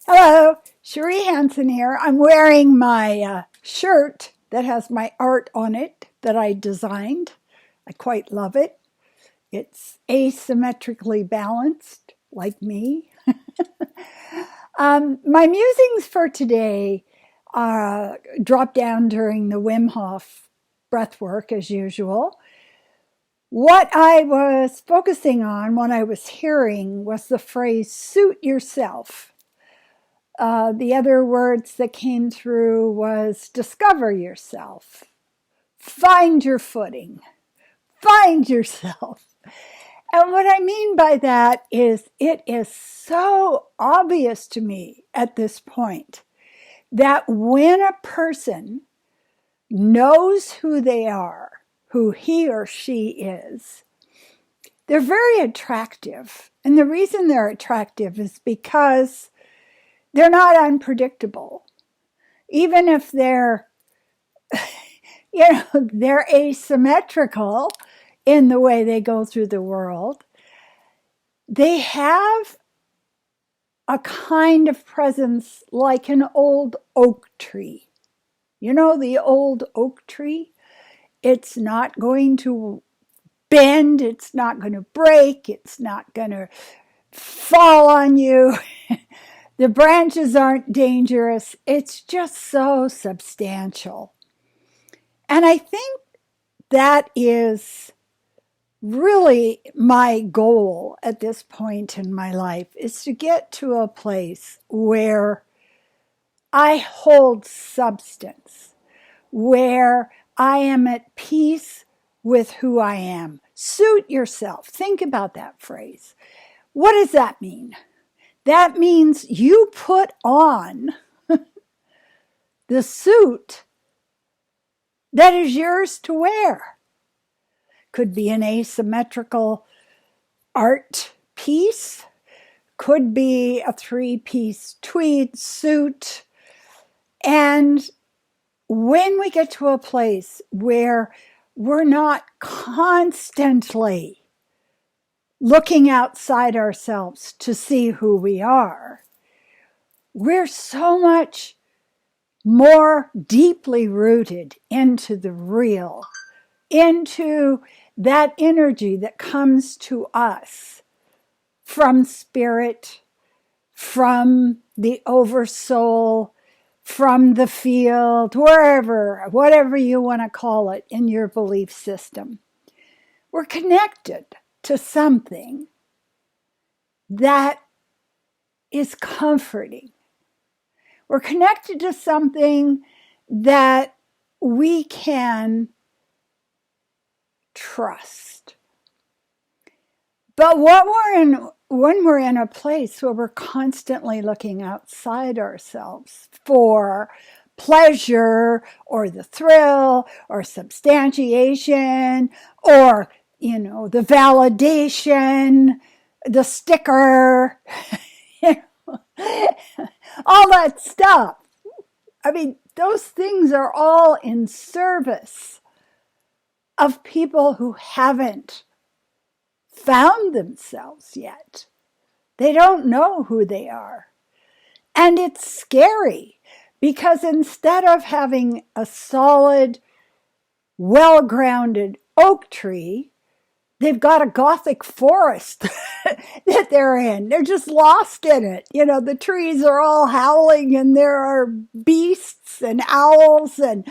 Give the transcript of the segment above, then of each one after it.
Hello, CherieHanson here. I'm wearing my shirt that has my art on it that I designed. I quite love it. It's asymmetrically balanced, like me. My musings for today dropped down during the Wim Hof breath work, as usual. What I was focusing on, what I was hearing, was the phrase, suit yourself. The other words that came through was discover yourself, find your footing, find yourself. And what I mean by that is it is so obvious to me at this point that when a person knows who they are, who he or she is, they're very attractive. And the reason they're attractive is because they're not unpredictable. Even if they're they're asymmetrical in the way they go through the world, they have a kind of presence like an old oak tree. You know, the old oak tree? It's not going to bend, it's not going to break, it's not going to fall on you. The branches aren't dangerous. It's just so substantial. And I think that is really my goal at this point in my life, is to get to a place where I hold substance, where I am at peace with who I am. Suit yourself. Think about that phrase. What does that mean? That means you put on the suit that is yours to wear. Could be an asymmetrical art piece, could be a three-piece tweed suit. And when we get to a place where we're not constantly looking outside ourselves to see who we are, we're so much more deeply rooted into the real, into that energy that comes to us from spirit, from the oversoul, from the field, wherever, whatever you want to call it in your belief system. We're connected to something that is comforting. We're connected to something that we can trust. But when we're in a place where we're constantly looking outside ourselves for pleasure or the thrill or substantiation or, the validation, the sticker, all that stuff. I mean, those things are all in service of people who haven't found themselves yet. They don't know who they are. And it's scary because instead of having a solid, well-grounded oak tree, they've got a gothic forest that they're in. They're just lost in it. The trees are all howling and there are beasts and owls and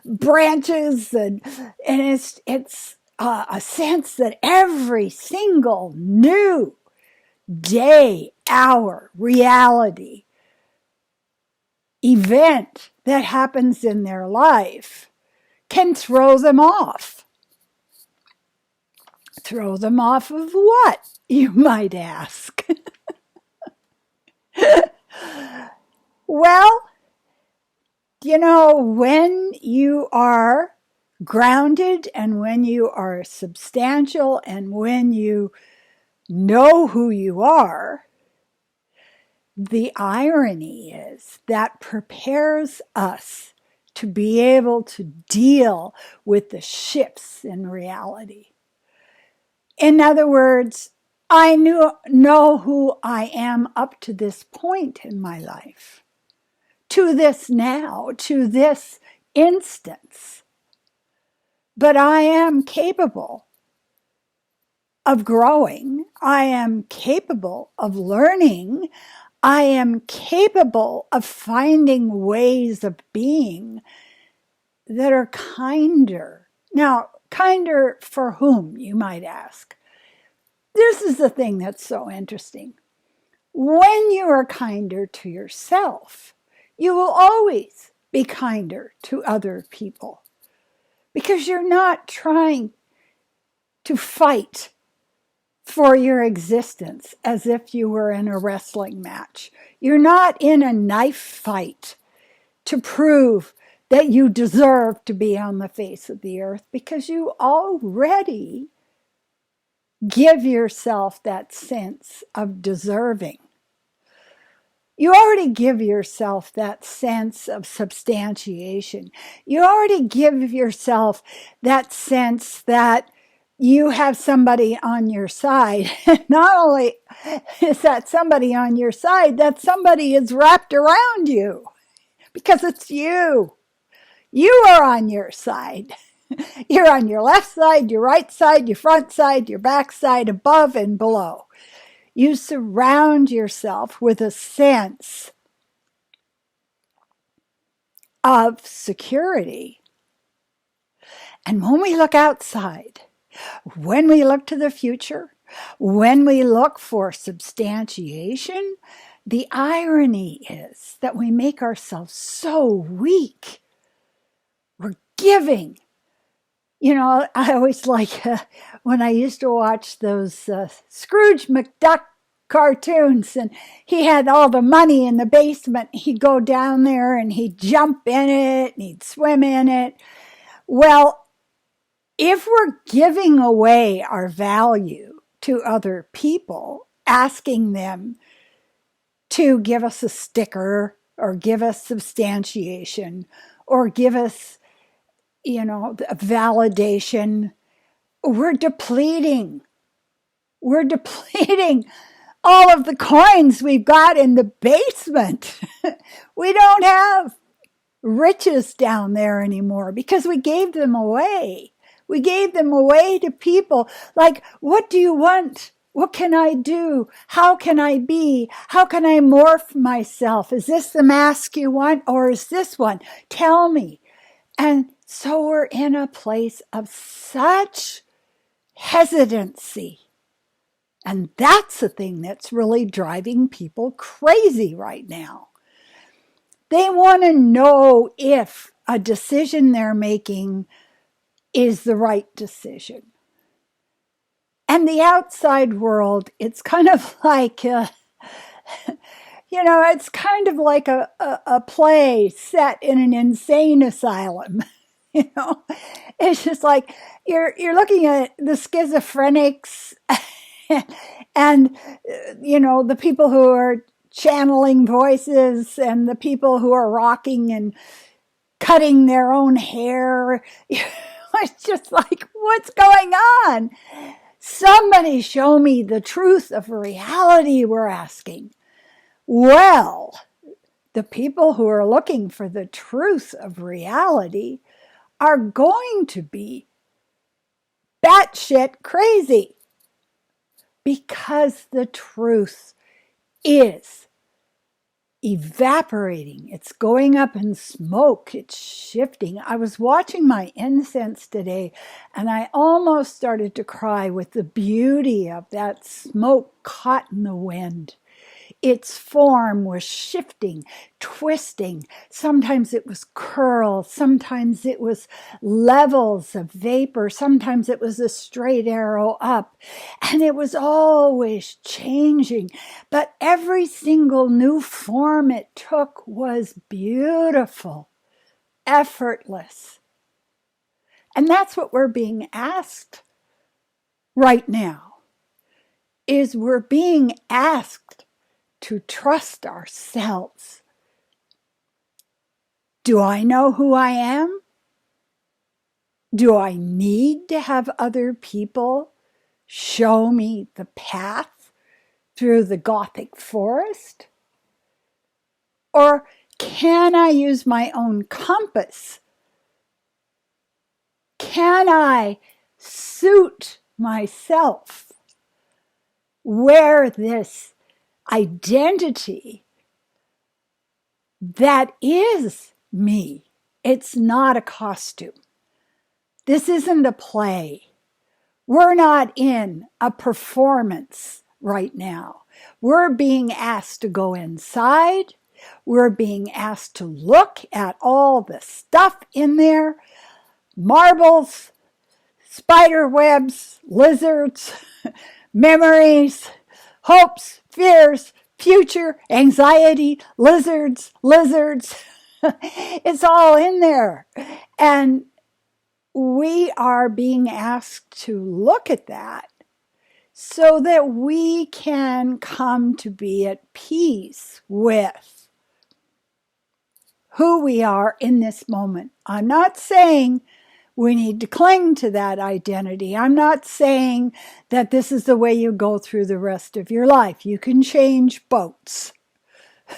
branches and it's a sense that every single new day, hour, reality, event that happens in their life can throw them off. Throw them off of what, you might ask? Well, when you are grounded and when you are substantial and when you know who you are, the irony is that prepares us to be able to deal with the shifts in reality. In other words, I know who I am up to this point in my life, to this now, to this instance. But I am capable of growing. I am capable of learning. I am capable of finding ways of being that are kinder. Now, kinder for whom, you might ask? This is the thing that's so interesting. When you are kinder to yourself, you will always be kinder to other people because you're not trying to fight for your existence as if you were in a wrestling match. You're not in a knife fight to prove that you deserve to be on the face of the earth because you already give yourself that sense of deserving. You already give yourself that sense of substantiation. You already give yourself that sense that you have somebody on your side. Not only is that somebody on your side, that somebody is wrapped around you because it's you. You are on your side. You're on your left side, your right side, your front side, your back side, above and below. You surround yourself with a sense of security. And when we look outside, when we look to the future, when we look for substantiation, the irony is that we make ourselves so weak. We're giving. You know, I always like when I used to watch those Scrooge McDuck cartoons and he had all the money in the basement. He'd go down there and he'd jump in it and he'd swim in it. Well, if we're giving away our value to other people, asking them to give us a sticker or give us substantiation or give us, validation, we're depleting. We're depleting all of the coins we've got in the basement. We don't have riches down there anymore because we gave them away. We gave them away to people. Like, what do you want? What can I do? How can I be? How can I morph myself? Is this the mask you want or is this one? Tell me. And so we're in a place of such hesitancy. And that's the thing that's really driving people crazy right now. They want to know if a decision they're making is the right decision. And the outside world, it's kind of like, it's kind of like a play set in an insane asylum. It's just like you're looking at the schizophrenics and, the people who are channeling voices and the people who are rocking and cutting their own hair. It's just like, what's going on? Somebody show me the truth of reality, we're asking. Well, the people who are looking for the truth of reality are going to be batshit crazy because the truth is evaporating. It's going up in smoke. It's shifting. I was watching my incense today and I almost started to cry with the beauty of that smoke caught in the wind. Its form was shifting, twisting. Sometimes it was curls. Sometimes it was levels of vapor. Sometimes it was a straight arrow up. And it was always changing. But every single new form it took was beautiful, effortless. And that's what we're being asked right now, is we're being asked to trust ourselves. Do I know who I am? Do I need to have other people show me the path through the Gothic forest? Or can I use my own compass? Can I suit myself where this identity that is me? It's not a costume. This isn't a play. We're not in a performance right now. We're being asked to go inside. We're being asked to look at all the stuff in there. Marbles, spider webs, lizards, memories, hopes, fears, future, anxiety, lizards. It's all in there. And we are being asked to look at that so that we can come to be at peace with who we are in this moment. I'm not saying we need to cling to that identity. I'm not saying that this is the way you go through the rest of your life. You can change boats.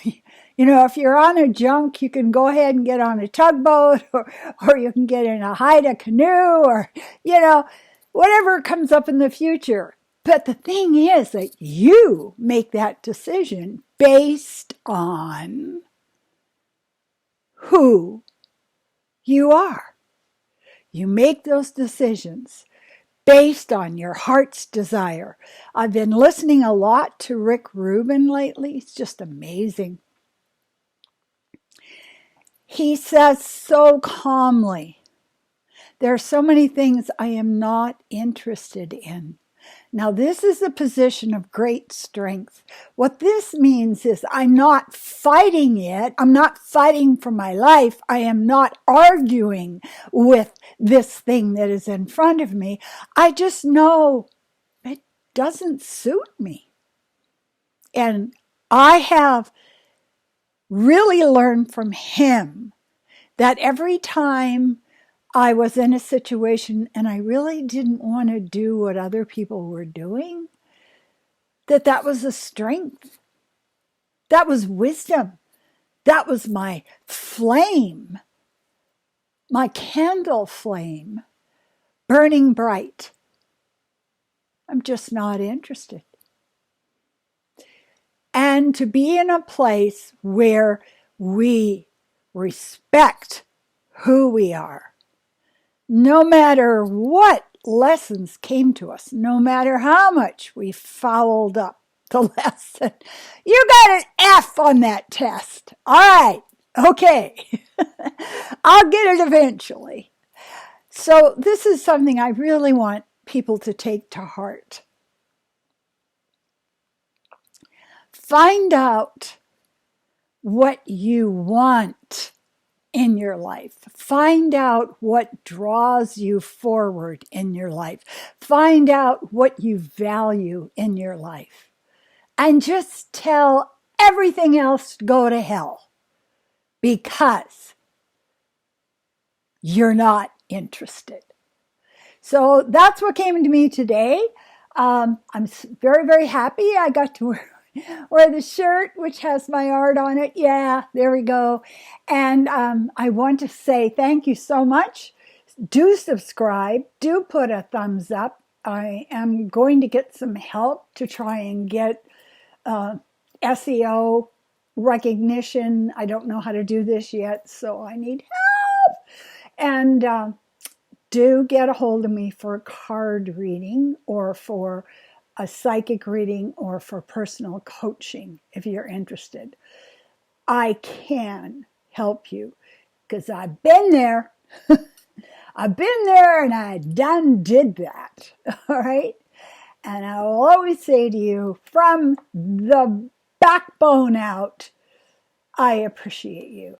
You know, if you're on a junk, you can go ahead and get on a tugboat, or you can get in a Haida canoe, or, you know, whatever comes up in the future. But the thing is that you make that decision based on who you are. You make those decisions based on your heart's desire. I've been listening a lot to Rick Rubin lately. It's just amazing. He says so calmly, there are so many things I am not interested in. Now, this is a position of great strength. What this means is I'm not fighting it. I'm not fighting for my life. I am not arguing with this thing that is in front of me. I just know it doesn't suit me. And I have really learned from him that every time I was in a situation and I really didn't want to do what other people were doing, that was a strength. That was wisdom. That was my flame, my candle flame, burning bright. I'm just not interested. And to be in a place where we respect who we are, no matter what lessons came to us, no matter how much we fouled up the lesson. You got an F on that test. All right. Okay. I'll get it eventually. So this is something I really want people to take to heart. Find out what you want in your life. Find out what draws you forward in your life. Find out what you value in your life. And just tell everything else to go to hell because you're not interested. So that's what came to me today. I'm very, very happy I got to wear the shirt, which has my art on it. Yeah, there we go. And I want to say thank you so much. Do subscribe. Do put a thumbs up. I am going to get some help to try and get SEO recognition. I don't know how to do this yet, so I need help. And do get a hold of me for a card reading or for a psychic reading or for personal coaching if you're interested. I can help you because I've been there. I've been there and I done did that. All right. And I will always say to you from the backbone out, I appreciate you.